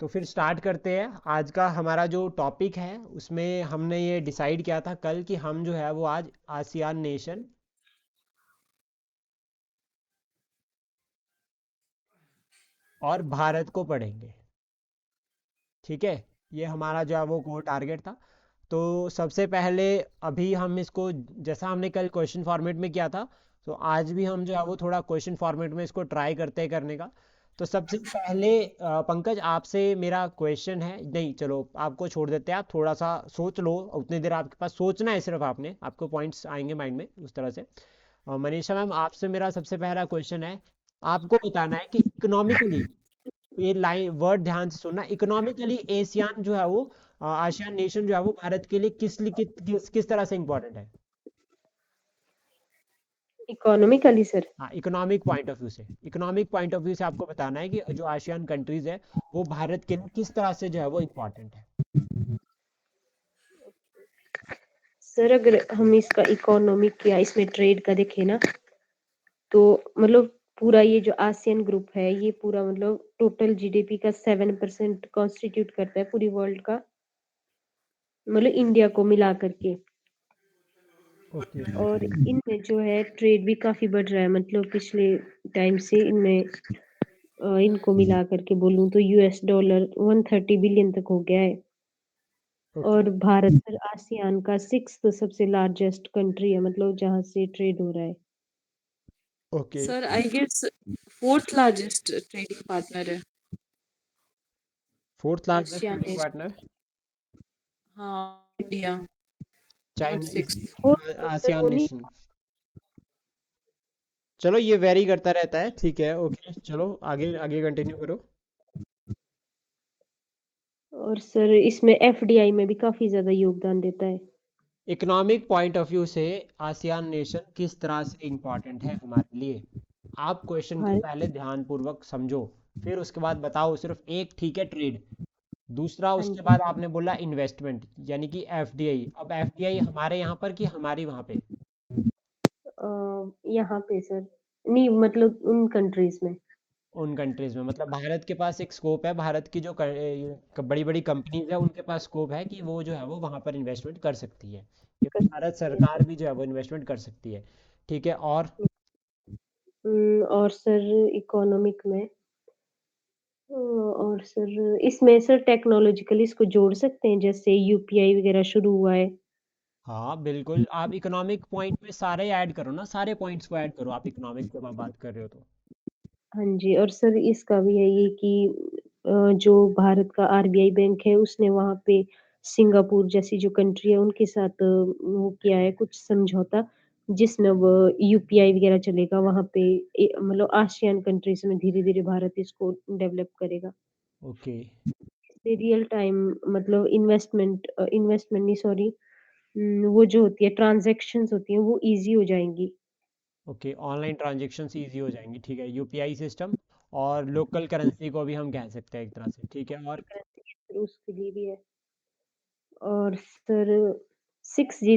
तो फिर स्टार्ट करते हैं। आज का हमारा जो टॉपिक है उसमें हमने ये डिसाइड किया था कल कि हम जो है वो आज आसियान नेशन और भारत को पढ़ेंगे। ठीक है, ये हमारा जो है वो कोर टारगेट था। तो सबसे पहले अभी हम इसको, जैसा हमने कल क्वेश्चन फॉर्मेट में किया था, तो आज भी हम जो है वो थोड़ा क्वेश्चन फॉर्मेट में इसको ट्राई करते हैं करने का। तो सबसे पहले पंकज आपसे मेरा क्वेश्चन है, नहीं चलो आपको छोड़ देते हैं, आप थोड़ा सा सोच लो, उतनी देर आपके पास सोचना है सिर्फ, आपने आपको पॉइंट्स आएंगे माइंड में उस तरह से। मनीषा मैम आपसे मेरा सबसे पहला क्वेश्चन है, आपको बताना है कि इकोनॉमिकली, ये लाइन वर्ड ध्यान से सुनना, इकोनॉमिकली एशियान जो है वो आसियान नेशन जो है वो भारत के लिए किस तरह से इंपॉर्टेंट है। Economically sir. हाँ, इकोनॉमिक पॉइंट ऑफ व्यू से, इकोनॉमिक पॉइंट ऑफ व्यू से आपको बताना है कि जो आसियान कंट्रीज है वो भारत के लिए किस तरह से जो है वो इम्पोर्टेंट है। सर अगर हम इसका इकोनॉमिक या इसमें ट्रेड का देखें ना, तो मतलब पूरा ये जो आसियन ग्रुप है ये पूरा मतलब टोटल जीडीपी का 7% कॉन्स्टिट्यूट करता है पूरी वर्ल्ड का, मतलब इंडिया को मिला करके। ओके। और इनमें जो है ट्रेड भी काफी बढ़ रहा है, मतलब पिछले टाइम से इनमें इनको मिला करके बोलूं तो यूएस डॉलर 130 बिलियन तक हो गया है। ओके। और भारत सर आसियान का 6th सबसे लार्जेस्ट कंट्री है, मतलब जहाँ से ट्रेड हो रहा है। Okay. Sir I guess fourth largest trading partner है fourth largest ASEAN trading nation. Partner हाँ, इंडिया। और चाइना, सिक्स। और सर आसियान वो नहीं। नेशन। चलो ये वेरी करता रहता है, ठीक है, ओके, चलो आगे आगे कंटिन्यू करो। और सर इसमें एफडीआई में भी काफी ज्यादा योगदान देता है। इकोनॉमिक पॉइंट ऑफ व्यू से आसियान नेशन किस तरह से इम्पोर्टेंट है हमारे लिए, आप क्वेश्चन को भारत। पहले ध्यान पूर्वक समझो, फिर उसके बाद बताओ सिर्फ एक, ठीक है, ट्रेड। दूसरा हाँ उसके जी। बाद आपने बोला इन्वेस्टमेंट, यानी कि एफडीआई। अब एफडीआई हमारे यहाँ पर कि हमारी वहाँ पे। यहाँ पे सर, नहीं मतलब उन कंट्रीज में। उन कंट्रीज में, मतलब भारत के पास एक स्कोप है, भारत की जो बड़ी बड़ी कंपनीज है उनके पास स्कोप है कि वो जो है वो वहाँ पर इन्वेस्टमेंट कर सकती है, या कर भारत सकते हैं सरकार सर। भी जो है वो इन्वेस्टमेंट कर सकती है। ठीक है, और और सर इकोनॉमिक में और सर इसमें सर टेक्नोलॉजिकली इसको जोड़ सकते हैं, जैसे यूपीआई वगैरह शुरू हुआ है। हाँ बिल्कुल, आप इकोनॉमिक पॉइंट में सारे ऐड करो ना, सारे पॉइंट्स को ऐड करो, आप इकोनॉमिक पे बात कर रहे हो तो। हाँ जी। और सर इसका भी है ये कि जो भारत का आरबीआई बैंक है उसने वहाँ पे सिंगापुर जैसी जो कंट्री है उनके साथ वो किया है कुछ समझौता, जिसमें अब यूपीआई वगैरह चलेगा वहाँ पे। मतलब आसियान कंट्रीज में धीरे धीरे भारत इसको डेवलप करेगा। ओके। रियल टाइम मतलब इन्वेस्टमेंट नहीं सॉरी, वो जो होती है ट्रांजैक्शंस होती हैं वो इजी हो जाएंगी। ओके, ऑनलाइन ट्रांजेक्शन्स ईजी हो जाएंगी, ठीक है, यूपीआई सिस्टम, और लोकल करेंसी को भी हम कह सकते हैं एक तरह से, ठीक है, और उसके लिए भी है। और सर 6G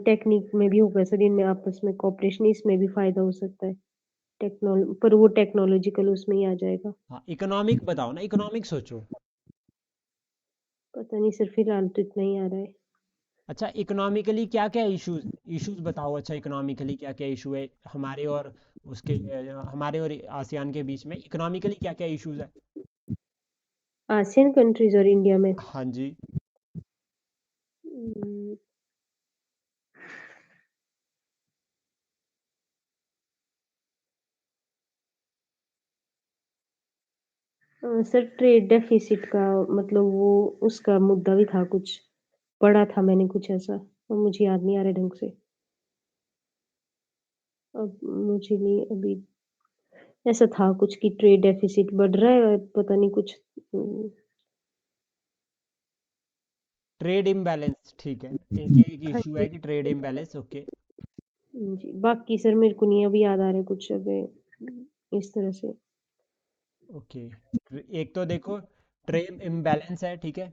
टेक्निक में भी होगा सर, इनमें आपस में कोऑपरेशन, इसमें भी फायदा हो सकता है। पर वो टेक्नोलॉजिकल उसमें ही आ जाएगा। हाँ इकोनॉमिक बताओ ना, इकोनॉमिक सोचो। पता नहीं सर, फिलहाल तो इतना ही आ रहा है। अच्छा, इकोनॉमिकली क्या क्या इश्यूज, इश्यूज बताओ, अच्छा इकोनॉमिकली क्या क्या इशू है हमारे और उसके, हमारे और आसियान के बीच में इकोनॉमिकली क्या क्या इश्यूज है। आसियन कंट्रीज और इंडिया में। हाँ जी। हम्म, सर ट्रेड डेफिसिट का मतलब वो उसका मुद्दा भी था कुछ, पढ़ा था मैंने कुछ ऐसा, और मुझे याद नहीं आ रहा ढंग से। अब मुझे नहीं अभी, ऐसा था कुछ कि ट्रेड डेफिसिट बढ़ रहा है, पता नहीं कुछ। ट्रेड इम्बैलेंस, ठीक है, एक हाँ इशू जी। है कि ट्रेड इम्बैलेंस, ओके। जी, बाकी सर मेरे को नहीं अभी याद आ रहा है कुछ अभी इस तरह से। ओके, एक तो देखो ट्रेड इम्बैलेंस है, ठीक है,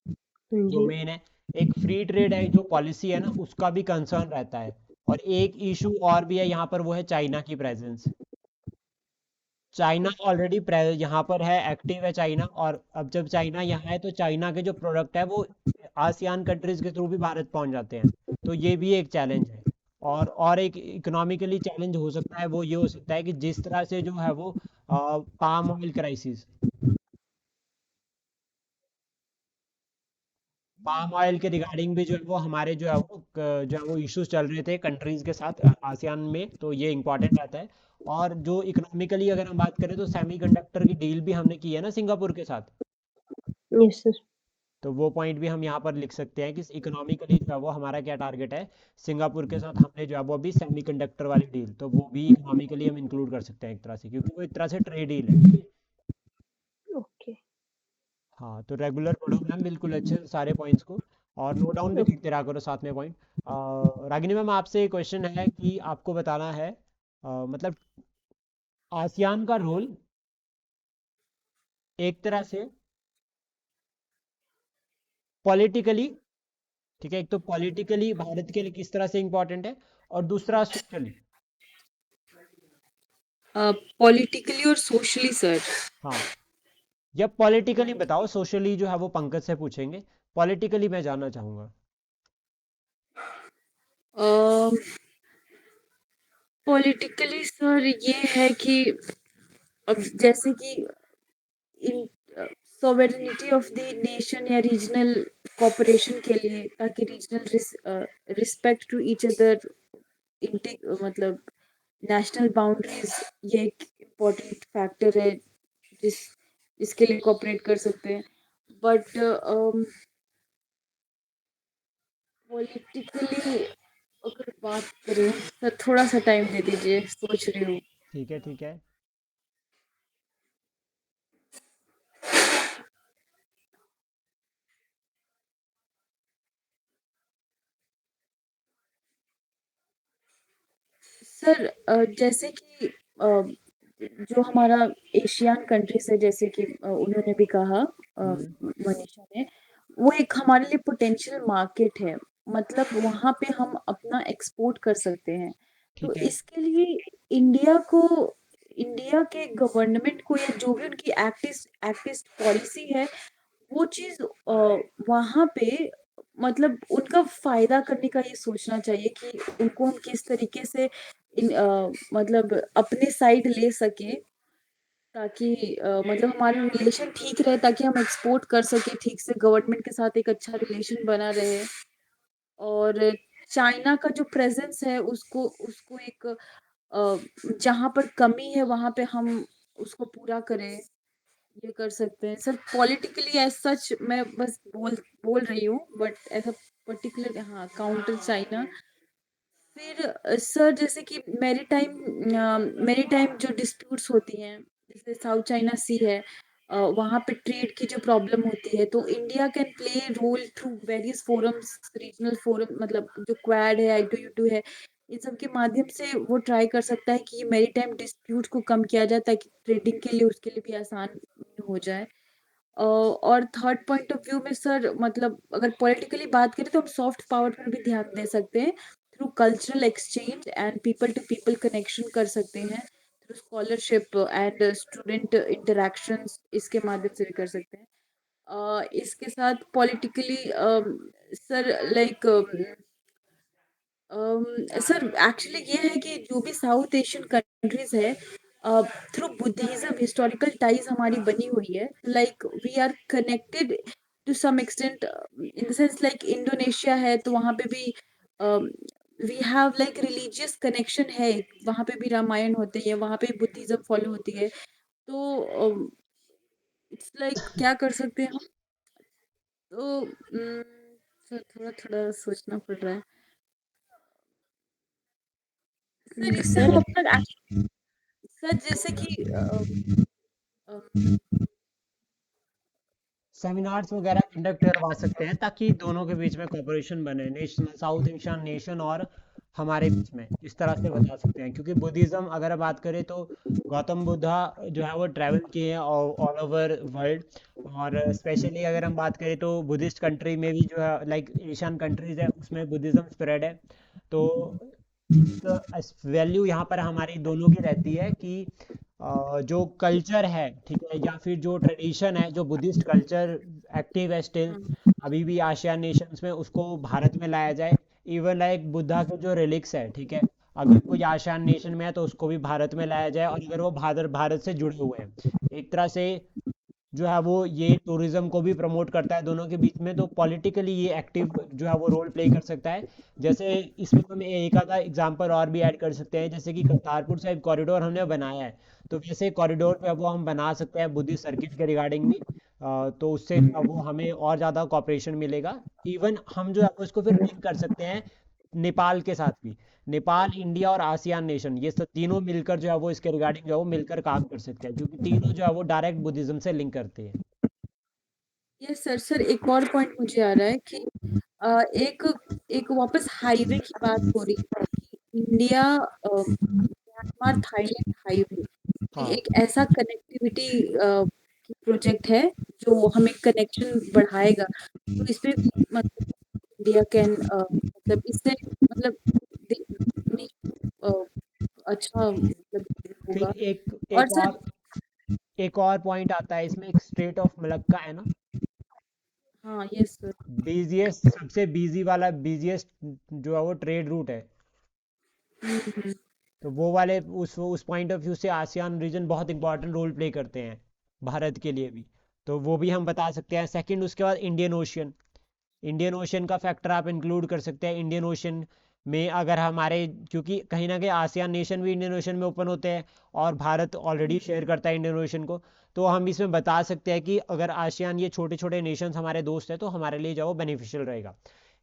हाँ जो जी। मेन है। एक फ्री ट्रेड है जो पॉलिसी है ना, उसका भी कंसर्न रहता है। और एक इशू और भी है यहाँ पर, वो है चाइना की प्रेजेंस। चाइना ऑलरेडी यहाँ पर है, एक्टिव है चाइना। और अब जब चाइना यहाँ है तो चाइना के जो प्रोडक्ट है वो आसियान कंट्रीज के थ्रू भी भारत पहुंच जाते हैं। तो ये भी एक चैलेंज है। और एक इकोनॉमिकली चैलेंज हो सकता है, वो ये हो सकता है कि जिस तरह से जो है वो palm oil crisis, palm oil के रिगार्डिंग भी जो है वो हमारे जो है वो जो है वो इश्यूज चल रहे थे कंट्रीज के साथ आसियान में, तो ये इंपॉर्टेंट रहता है। और जो इकोनॉमिकली अगर हम बात करें तो सेमीकंडक्टर की डील भी हमने की है ना सिंगापुर के साथ। Yes sir. तो वो पॉइंट भी हम यहाँ पर लिख सकते हैं कि इकोनॉमिकली जो है वो हमारा क्या टारगेट है। सिंगापुर के साथ हमने जो है वो अभी सेमीकंडक्टर वाली डील, तो वो भी इकोनॉमिकली हम इंक्लूड कर सकते हैं एक तरह से, क्योंकि वो एक तरह से ट्रेड डील है। ओके। हाँ, तो रेगुलर पढ़ो मैम, बिल्कुल अच्छे से सारे पॉइंट्स को, और नोट डाउन भी करते रहा करो साथ में पॉइंट। रागिनी मैम, आपसे एक क्वेश्चन है कि आपको बताना है मतलब आसियान का रोल एक तरह से पॉलिटिकली, ठीक है, एक तो पॉलिटिकली भारत के लिए किस तरह से इंपॉर्टेंट है, और दूसरा सोशली। पॉलिटिकली और सोशली सर। हाँ, जब पॉलिटिकली बताओ, सोशली जो है वो पंकज से पूछेंगे, पॉलिटिकली मैं जानना चाहूंगा। पॉलिटिकली सर ये है कि अब जैसे कि in sovereignty of the nation या रीजनल कॉपरेशन के लिए, ताकि regional respect to each other, मतलब नेशनल बाउंड्रीज, ये एक इम्पोर्टेंट फैक्टर है जिस जिसके लिए कॉपरेट कर सकते हैं। बट पॉलिटिकली अगर बात करें सर, थोड़ा सा टाइम दे दीजिए, सोच रही हूँ। ठीक है, ठीक है। सर जैसे कि जो हमारा एशियन कंट्रीज है, जैसे कि उन्होंने भी कहा, हम्म। मनीषा ने, वो एक हमारे लिए पोटेंशियल मार्केट है। मतलब वहां पे हम अपना एक्सपोर्ट कर सकते हैं। तो ठीक है। इसके लिए इंडिया को, इंडिया के गवर्नमेंट को, या जो भी उनकी एक्टिस्ट पॉलिसी है, वो चीज वहां पे मतलब उनका फायदा करने का ये सोचना चाहिए कि उनको हम किस तरीके से मतलब अपने साइड ले सके, ताकि मतलब हमारे रिलेशन ठीक रहे, ताकि हम एक्सपोर्ट कर सके ठीक से, गवर्नमेंट के साथ एक अच्छा रिलेशन बना रहे। और चाइना का जो प्रेजेंस है उसको उसको एक जहाँ पर कमी है वहां पे हम उसको पूरा करें, ये कर सकते हैं सर। पॉलिटिकली एज सच मैं बस बोल रही हूँ, बट ऐसा पर्टिकुलर, हाँ, काउंटर चाइना। फिर सर जैसे कि मैरीटाइम जो डिस्प्यूट्स होती हैं, जैसे साउथ चाइना सी है, वहाँ पे ट्रेड की जो प्रॉब्लम होती है, तो India can play role through various forums, regional forum, मतलब जो क्वाड है, I2U2 है, इन सब के माध्यम से वो ट्राई कर सकता है कि मैरीटाइम डिस्प्यूट को कम किया जाए, ताकि ट्रेडिंग के लिए उसके लिए भी आसान हो जाए। और थर्ड पॉइंट ऑफ व्यू में सर, मतलब अगर पॉलिटिकली बात करें तो हम सॉफ्ट पावर पर भी ध्यान दे सकते हैं, through cultural exchange and people to people connection कर सकते हैं, through scholarship and student interactions, इसके माध्यम से भी कर सकते हैं। इसके साथ politically sir, like sir actually ये है कि जो भी साउथ एशियन कंट्रीज है, थ्रू बुद्धिज्म हिस्टोरिकल टाइज हमारी बनी हुई है, like we are connected to some extent, in the sense like Indonesia है तो वहाँ पे भी we have like religious connection है, वहाँ पे भी रामायण होते हैं, वहाँ पे बुद्धिज्म फॉलो होती है। तो इट्स लाइक क्या कर सकते हैं हम। तो सर थोड़ा थोड़ा सोचना पड़ रहा है सर, इससे हम सर। अपना, सर जैसे कि अ, सेमिनार्स वगैरह कंडक्ट करवा सकते हैं ताकि दोनों के बीच में कोऑपरेशन बने, नेशनल साउथ एशियन नेशन और हमारे बीच में, इस तरह से बता सकते हैं। क्योंकि बुद्धिज़्म अगर बात करें तो गौतम बुद्धा जो है वो ट्रैवल किए हैं ऑल ओवर वर्ल्ड। और स्पेशली अगर हम बात करें तो बुद्धिस्ट कंट्री में भी जो है, लाइक एशियन कंट्रीज है उसमें बुद्धिज़्म स्प्रेड है। तो वैल्यू यहाँ पर हमारी दोनों की रहती है कि जो कल्चर है, ठीक है, या फिर जो ट्रेडिशन है, जो बुद्धिस्ट कल्चर एक्टिव है स्टिल हाँ, अभी भी आसियान नेशंस में, उसको भारत में लाया जाए। इवन लाइक बुद्धा के जो रिलिक्स है, ठीक है, अगर कोई आसियान नेशन में है तो उसको भी भारत में लाया जाए, और अगर वो भारत भारत से जुड़े हुए हैं एक तरह से, जो है वो ये टूरिज्म को भी प्रमोट करता है दोनों के बीच में, तो पॉलिटिकली ये एक्टिव जो है वो रोल प्ले कर सकता है। जैसे इसमें हम एक आधा एग्जांपल और भी ऐड कर सकते हैं, जैसे कि करतारपुर साहिब कॉरिडोर हमने बनाया है, तो वैसे कॉरिडोर पे वो हम बना सकते हैं बुद्धिस्ट सर्किट के रिगार्डिंग भी। तो उससे जो है वो हमें और ज़्यादा कॉपरेशन मिलेगा। इवन हम जो है वो इसको फिर लिंक कर सकते हैं नेपाल के साथ भी। नेपाल, इंडिया और आसियान नेशन, ये सब तीनों मिलकर जो है वो इसके रिगार्डिंग जो है वो मिलकर काम कर सकते हैं, क्योंकि तीनों जो है वो डायरेक्ट बुद्धिज्म से लिंक करते हैं। Yes sir. सर एक और पॉइंट मुझे आ रहा है कि एक एक वापस हाईवे की बात हो रही थी कि इंडिया म्यांमार थाईलैंड हाईवे ये हाँ, एक ऐसा कनेक्टिविटी की प्रोजेक्ट है जो हमें कनेक्शन बढ़ाएगा। तो इस पे मतलब इंडिया कैन मतलब इससे मतलब दे- ने- अ, अच्छा मतलब फिर होगा। एक और एक सर और एक और पॉइंट आता है इसमें, एक स्ट्रेट ऑफ मलक्का है ना, हाँ यस सर। बिजिएस्ट, सबसे बिजी वाला, बिजिएस्ट जो है वो ट्रेड रूट है। हम्म, तो वो वाले उस पॉइंट ऑफ व्यू से आसियान रीजन बहुत इंपॉर्टेंट रोल प्ले करते हैं भारत के लिए भी। तो वो भी हम बता सकते हैं। सेकंड, उसके बाद इंडियन ओशियन, इंडियन ओशियन का फैक्टर आप इंक्लूड कर सकते हैं। इंडियन ओशियन में अगर हमारे, क्योंकि कहीं ना कहीं आसियान नेशन भी इंडियन ओशन में ओपन होते हैं, और भारत ऑलरेडी शेयर करता है इंडियन ओशन को, तो हम इसमें बता सकते हैं कि अगर आसियान ये छोटे छोटे नेशंस हमारे दोस्त हैं तो हमारे लिए जो है वो बेनिफिशियल रहेगा।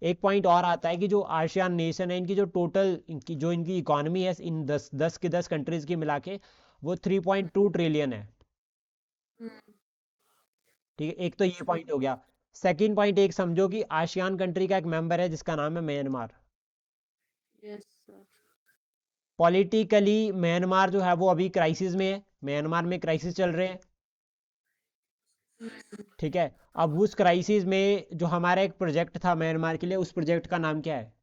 एक पॉइंट और आता है कि जो आसियान नेशन है, इनकी जो टोटल इनकी इकॉनमी है, इन 10 कंट्रीज की मिला के, वो 3.2 ट्रिलियन है। हम्म, ठीक है, एक तो ये पॉइंट हो गया। सेकंड पॉइंट, एक समझो कि आसियान कंट्री का एक मेंबर है जिसका नाम है Myanmar. Yes sir. Politically Myanmar जो है वो अभी क्राइसिस में है, म्यांमार में क्राइसिस चल रहे हैं, ठीक है। अब उस क्राइसिस में जो हमारा एक प्रोजेक्ट था म्यांमार के लिए, उस प्रोजेक्ट का नाम क्या है?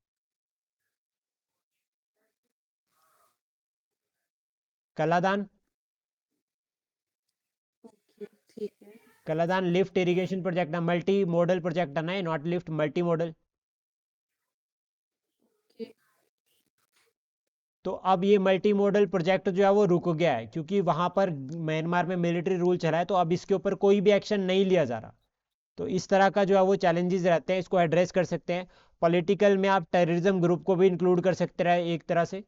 कलादान। ओके ठीक है। कलादान लिफ्ट इरिगेशन प्रोजेक्ट है, मल्टी मॉडल प्रोजेक्ट है ना, not lift, multi modal. Okay. तो अब ये मल्टी मॉडल प्रोजेक्ट जो है वो रुक गया है, क्योंकि वहां पर म्यांमार में मिलिट्री रूल चला है, तो अब इसके ऊपर कोई भी एक्शन नहीं लिया जा रहा। तो इस तरह का जो है वो चैलेंजेस रहते हैं, इसको एड्रेस कर सकते हैं। पॉलिटिकल में आप टेररिज्म ग्रुप को भी इंक्लूड कर सकते रहे एक तरह से,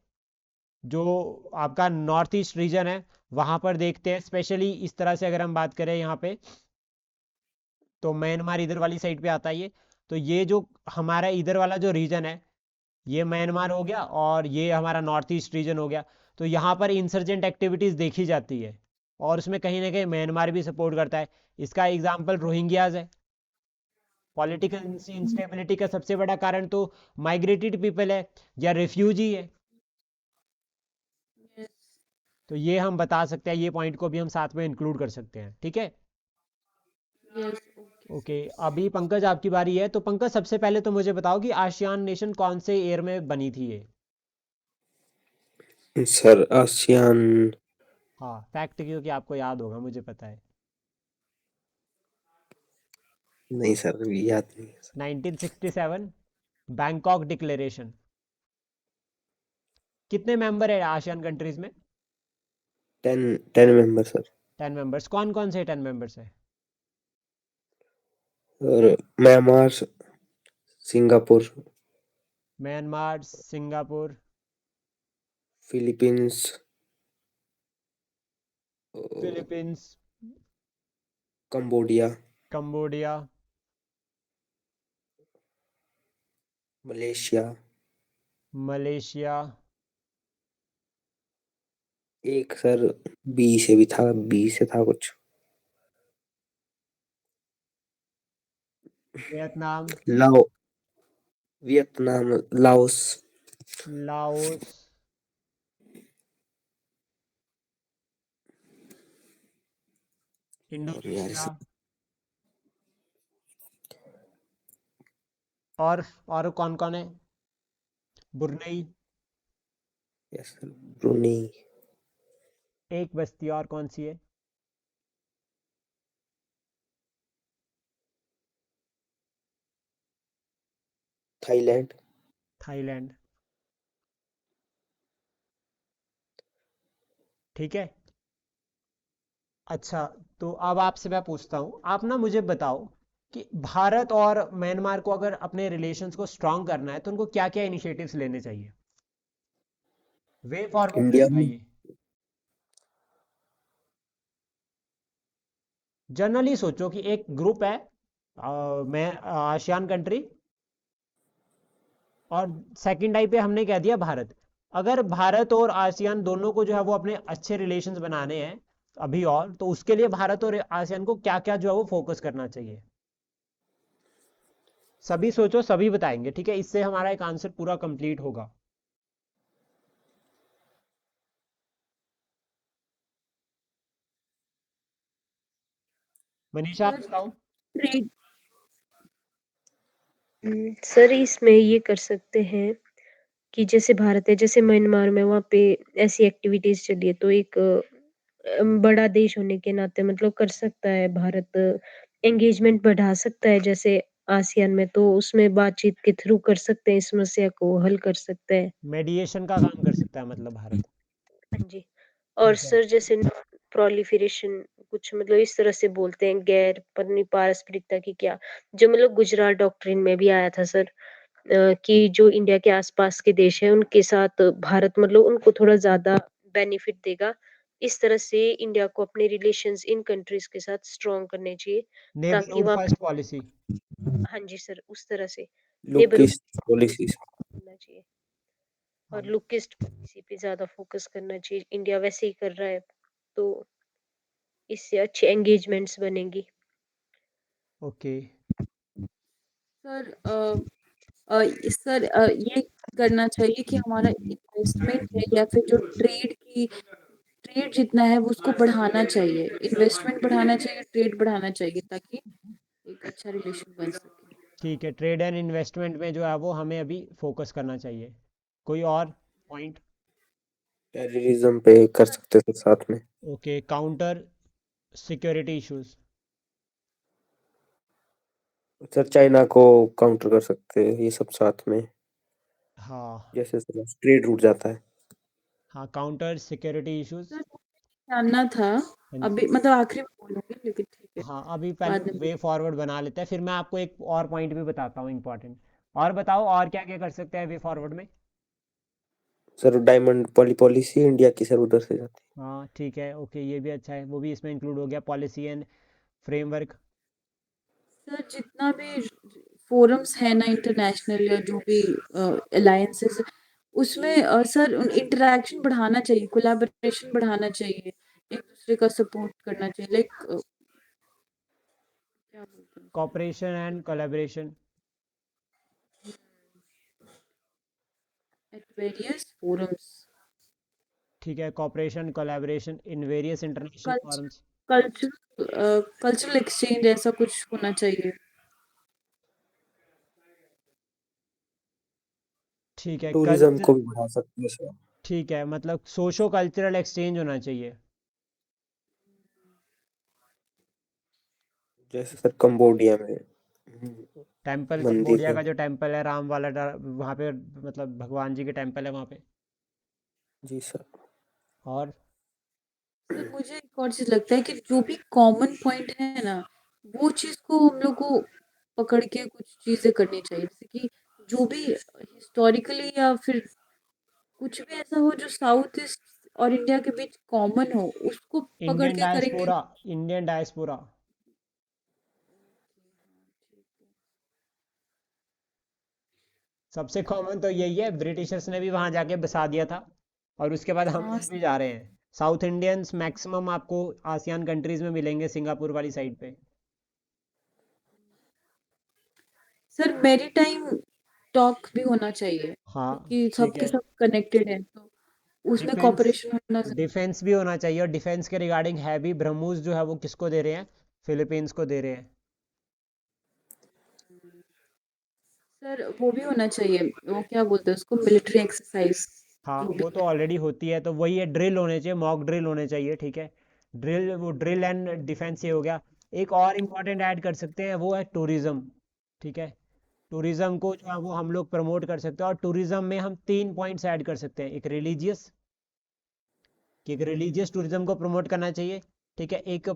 जो आपका नॉर्थ ईस्ट रीजन है वहां पर देखते हैं, स्पेशली इस तरह से अगर हम बात करें यहाँ पे, तो म्यांमार इधर वाली साइड पे आता है ये। तो ये जो हमारा इधर वाला जो रीजन है, ये म्यांमार हो गया, और ये हमारा नॉर्थ ईस्ट रीजन हो गया। तो यहाँ पर इंसर्जेंट एक्टिविटीज देखी जाती है, और उसमें कहीं ना कहीं म्यांमार भी सपोर्ट करता है। इसका एग्जाम्पल रोहिंग्याज है। पॉलिटिकल इंस्टेबिलिटी का सबसे बड़ा कारण तो माइग्रेटेड पीपल है, या रिफ्यूजी है। यस तो ये हम बता सकते हैं, ये पॉइंट को भी हम साथ में इंक्लूड कर सकते हैं, ठीक है। Yes okay okay, sir. अभी पंकज आपकी बारी है। तो पंकज, सबसे पहले तो मुझे बताओ कि आसियान नेशन कौन से ईयर में बनी थी ये? सर आसियान हाँ, फैक्ट क्योंकि आपको याद होगा, मुझे पता है। नहीं सर, याद नहीं है सर। 1967, Bangkok declaration. कितने मेंबर है आसियान कंट्रीज में? 10 मेंबर सर। 10 मेंबर्स, कौन कौन से 10 मेंबर्स है? और Myanmar, Singapore, Myanmar, Singapore, Philippines, Philippines, Cambodia, Cambodia, Malaysia, Malaysia, एक सर बी से भी था, बी से था कुछ, वियतनाम, लाओ, वियतनाम, लाओस, लाओस, और यार इंडोनेशिया, सर, और कौन कौन है? ब्रुनई। यस सर, ब्रुनेई, एक बस्ती और कौन सी है? थाईलैंड। थाईलैंड। ठीक है। अच्छा, तो अब आपसे मैं पूछता हूँ, आप ना मुझे बताओ कि भारत और म्यांमार को अगर अपने रिलेशंस को स्ट्रांग करना है तो उनको क्या क्या इनिशिएटिव्स लेने चाहिए? वे फॉरवर्ड इंडिया में बताइए। जनरली सोचो कि एक ग्रुप है, मैं आसियान कंट्री, और सेकंड आई पे हमने कह दिया भारत। अगर भारत और आसियान दोनों को जो है वो अपने अच्छे रिलेशंस बनाने हैं अभी, और तो उसके लिए भारत और आसियान को क्या क्या जो है वो फोकस करना चाहिए? सभी सोचो, सभी बताएंगे, ठीक है? इससे हमारा एक आंसर पूरा कंप्लीट होगा। मनीषा, आप सर बताओ। ट्रेड। सर इसमें ये कर सकते हैं कि जैसे भारत है, जैसे म्यांमार में वहाँ पे ऐसी एक्टिविटीज़ चली है, तो एक बड़ा देश होने के नाते मतलब कर सकता है भारत, एंगेजमेंट बढ़ा सकता है जैसे आसियान में, तो उसमें बातचीत के थ्रू कर सकते हैं, इस समस्या को हल कर सकते हैं। मेडिएशन का काम कर सकता है मतलब भारत। हाँ जी। और ठीक है। सर जैसे प्रोलिफरेशन कुछ मतलब इस तरह से बोलते हैं, गैर पन्नी पारस्परिकता की क्या, जो मतलब गुजरात डॉक्ट्रिन में भी आया था सर, कि जो इंडिया के आसपास के देश हैं उनके साथ भारत मतलब उनको थोड़ा ज़्यादा बेनिफिट देगा। इस तरह से इंडिया को अपने रिलेशंस इन कंट्रीज़ के साथ स्ट्रॉन्ग करने चाहिए, ताकि नेबरहुड वहाँ फर्स्ट पॉलिसी। हाँ जी सर, उस तरह से नेबरहुड लुकिस्ट पॉलिसीज। करना चाहिए और हाँ। लुकिस्ट पॉलिसी पे ज़्यादा फोकस करना चाहिए। इंडिया वैसे ही कर रहा है, तो इससे अच्छी एंगेजमेंट्स बनेंगी। ओके। सर सर ये करना चाहिए कि हमारा इन्वेस्टमेंट है या फिर जो ट्रेड जितना है वो उसको बढ़ाना चाहिए, इन्वेस्टमेंट बढ़ाना चाहिए, ट्रेड बढ़ाना चाहिए ताकि एक अच्छा रिलेशन बन सके। ठीक है, ट्रेड एंड इन्वेस्टमेंट में जो है वो हमें अभी फोकस करना चाहिए। कोई और पॉइंट? टेररिज्म पे कर सकते थे साथ में। Okay, counter security issues. Sir China को काउंटर कर सकते हैं ये सब साथ में, हाँ। जैसे सर ट्रेड रूट जाता है। हाँ, काउंटर सिक्योरिटी इश्यूज। सर जानना था, हाँ जी। अभी मतलब आखिरी में बोलूंगी लेकिन ठीक है, हाँ, अभी पहले बाद में वे फॉरवर्ड बना लेते हैं, फिर मैं आपको एक और पॉइंट भी बताता हूँ इंपॉर्टेंट। और बताओ, और क्या क्या कर सकते हैं वे फॉरवर्ड में? सर डायमंड पॉलिसी इंडिया की सर उधर से जाती हाँ ठीक है, ओके, ये भी अच्छा है, वो भी इसमें इंक्लूड हो गया, पॉलिसी एंड फ्रेमवर्क। सर जितना भी फोरम्स है ना इंटरनेशनल या जो भी अलायंसेस, उसमें सर इंटरेक्शन बढ़ाना चाहिए, कोलैबोरेशन बढ़ाना चाहिए, एक दूसरे का सपोर्ट करना चाहिए, लाइक क्या बोलते हैं उसको, cooperation and collaboration. At various forums, ठीक है, cooperation collaboration in various international culture forums. Cultural exchange ऐसा कुछ होना चाहिए। ठीक है, टूरिज्म कल्चर। को भी बढ़ा सकते हैं सर, ठीक है, मतलब सोशो कल्चरल एक्सचेंज होना चाहिए। जैसे सर कंबोडिया में टेम्पल, मंदिर कंबोडिया है। का जो टेम्पल है राम वाला, वहाँ पे मतलब भगवान जी के टेम्पल है वहाँ पे। जी सर। और सर मुझे एक और चीज लगता है कि जो भी कॉमन पॉइंट है ना, वो चीज को हम लोग को पकड़ के कुछ चीजें करनी चाहिए, जैसे कि जो भी हिस्टोरिकली या फिर कुछ भी ऐसा हो जो साउथ ईस्ट और इंडिया के बीच कॉमन हो, उसको पकड़ इंडियन के करेंगे। Diaspora, Indian diaspora. सबसे कॉमन तो यही है, ब्रिटिशर्स ने भी वहां जाके बसा दिया था, और उसके बाद हम हाँ लोग भी जा रहे हैं। साउथ इंडियंस मैक्सिमम आपको आसियान कंट्रीज में मिलेंगे, सिंगापुर वाली साइड पे। सर मेरी टाइम टॉक भी होना चाहिए हाँ क्योंकि ठीक सबके है। सब कनेक्टेड है, तो उसमें डिफेंस, कॉपरेशन होना जरूरी। डिफेंस भी होना चाहिए, और डिफेंस के रिगार्डिंग है भी, ब्रह्मोस जो है वो किसको दे रहे हैं? फिलीपींस को दे रहे हैं। सर वो भी होना चाहिए, वो क्या बोलते हैं उसको, मिलिट्री एक्सरसाइज। हाँ जो वो भी तो ऑलरेडी होती है, तो वही है, ड्रिल होने चाहिए, मॉक ड्रिल होने चाहिए, ठीक है। ड्रिल, वो ड्रिल एंड डिफेंस ये हो गया। एक और इम्पोर्टेंट ऐड कर सकते हैं, वो है टूरिज्म, ठीक है। टूरिज्म को जो है वो हम लोग प्रमोट कर सकते हैं, और टूरिज्म में हम 3 पॉइंट्स ऐड कर सकते हैं। एक रिलीजियस, कि एक रिलीजियस टूरिज्म को प्रमोट करना चाहिए, ठीक है। एक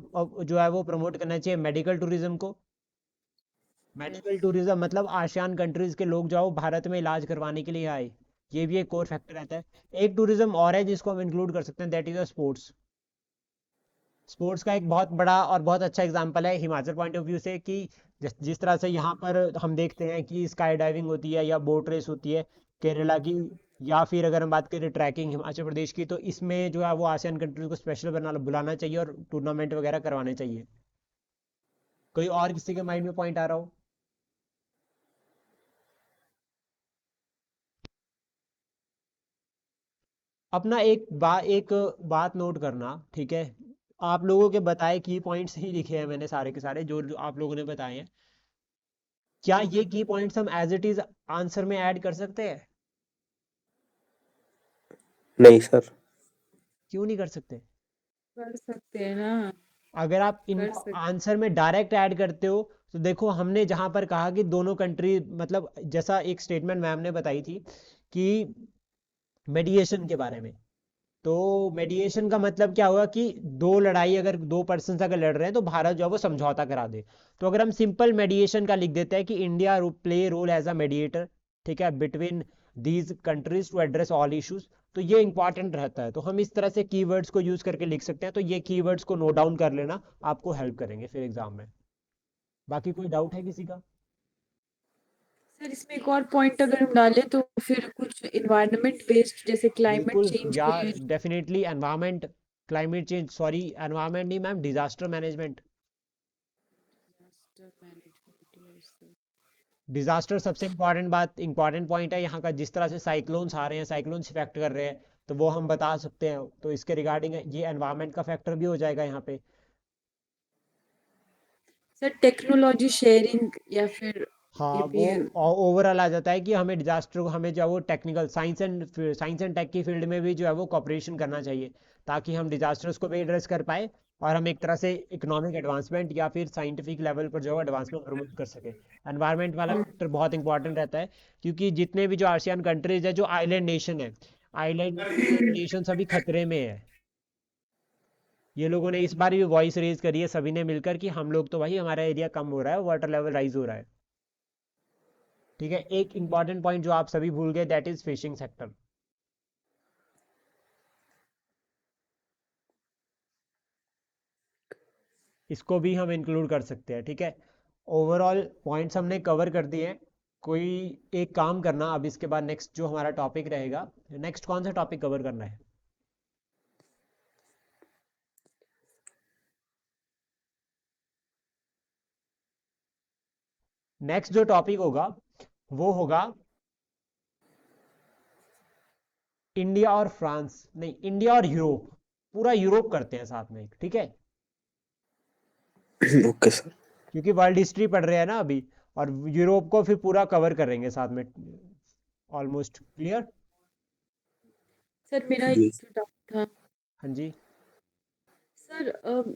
जो है वो प्रमोट करना चाहिए मेडिकल टूरिज्म को। मेडिकल टूरिज्म मतलब आसियान कंट्रीज के लोग जो भारत में इलाज करवाने के लिए आए, ये भी एक कोर फैक्टर रहता है। एक टूरिज्म और है जिसको हम इंक्लूड कर सकते हैं, that is a sports. Sports का एक बहुत बड़ा और बहुत अच्छा एग्जांपल है हिमाचल पॉइंट ऑफ व्यू से, कि जिस तरह से यहाँ पर हम देखते हैं कि स्काई डाइविंग होती है या बोट रेस होती है केरला की, या फिर अगर हम बात करें ट्रैकिंग हिमाचल प्रदेश की, तो इसमें जो है वो आसियान कंट्रीज को स्पेशल बुलाना चाहिए और टूर्नामेंट वगैरह करवाने चाहिए। कोई और किसी के माइंड में पॉइंट आ रहा हो? अपना एक बात नोट करना, ठीक है। आप लोगों के बताए की पॉइंट्स ही लिखे हैं मैंने, सारे के सारे जो आप लोगों ने बताए हैं। क्या ये की पॉइंट्स हम एज इट इज आंसर में ऐड कर सकते हैं? नहीं सर। क्यों नहीं कर सकते? कर सकते हैं ना, अगर आप कर इनको सकते। आंसर में डायरेक्ट ऐड करते हो, तो देखो हमने जहां पर कहा कि दोनों कंट्री, मतलब जैसा एक स्टेटमेंट मैम ने बताई थी कि मेडिएशन के बारे में, तो मेडिएशन का मतलब क्या हुआ कि दो लड़ाई, अगर दो पर्सन अगर लड़ रहे हैं तो भारत जो है वो समझौता करा दे। तो अगर हम सिंपल मेडिएशन का लिख देते हैं कि India play role as a mediator, ठीक है, between these countries to address all issues, तो ये इंपॉर्टेंट रहता है। तो हम इस तरह से कीवर्ड्स को यूज करके लिख सकते हैं, तो ये कीवर्ड्स को नोट डाउन कर लेना, आपको हेल्प करेंगे फिर एग्जाम में। बाकी कोई डाउट है किसी का? सर इसमें एक और पॉइंट अगर हम डालें तो फिर कुछ इन्वायरमेंट बेस्ड जैसे क्लाइमेट बिल्कुल, चेंज या के। Definitely environment, climate change, sorry environment नहीं मैम, डिजास्टर मैनेजमेंट। डिजास्टर सबसे इंपॉर्टेंट पॉइंट है यहाँ का। जिस तरह से साइक्लोन्स आ रहे हैं, साइक्लोन्स इफेक्ट कर रहे हैं, तो वो हम बता सकते हैं, तो इसके रिगार्डिंग ये एनवायरनमेंट का फैक्टर भी हो जाएगा यहाँ पे। सर टेक्नोलॉजी शेयरिंग या फिर हाँ ये वो भी है। ओवरऑल आ जाता है कि हमें डिजास्टर को, हमें जो है वो टेक्निकल साइंस एंड टेक की फील्ड में भी जो है वो कॉपरेशन करना चाहिए, ताकि हम डिजास्टर्स को भी एड्रेस कर पाए, और हम एक तरह से इकोनॉमिक एडवांसमेंट या फिर साइंटिफिक लेवल पर जो है एडवांसमेंट प्रमोट कर सके। एनवायरनमेंट वाला फैक्टर बहुत इंपॉर्टेंट रहता है, क्योंकि जितने भी जो आसियान कंट्रीज है, जो आइलैंड नेशन है, आइलैंड नेशन सभी खतरे में है। ये लोगों ने इस बार भी वॉइस रेज करी है सभी ने मिलकर कि हम लोग तो भाई, हमारा एरिया कम हो रहा है, वाटर लेवल राइज हो रहा है, ठीक है। एक इंपॉर्टेंट पॉइंट जो आप सभी भूल गए, दैट इज फिशिंग सेक्टर। इसको भी हम इंक्लूड कर सकते हैं, ठीक है। ओवरऑल पॉइंट्स हमने कवर कर दिए हैं। कोई एक काम करना, अब इसके बाद नेक्स्ट जो हमारा टॉपिक रहेगा, नेक्स्ट कौन सा टॉपिक कवर करना है? नेक्स्ट जो टॉपिक होगा वो होगा इंडिया और फ्रांस, नहीं, इंडिया और यूरोप, पूरा यूरोप करते हैं साथ में, ठीक है। Okay sir. क्योंकि वर्ल्ड हिस्ट्री पढ़ रहे हैं ना अभी, और यूरोप को फिर पूरा कवर करेंगे साथ में। Almost clear? सर मेरा जी। एक डाउट था। हाँ जी। सर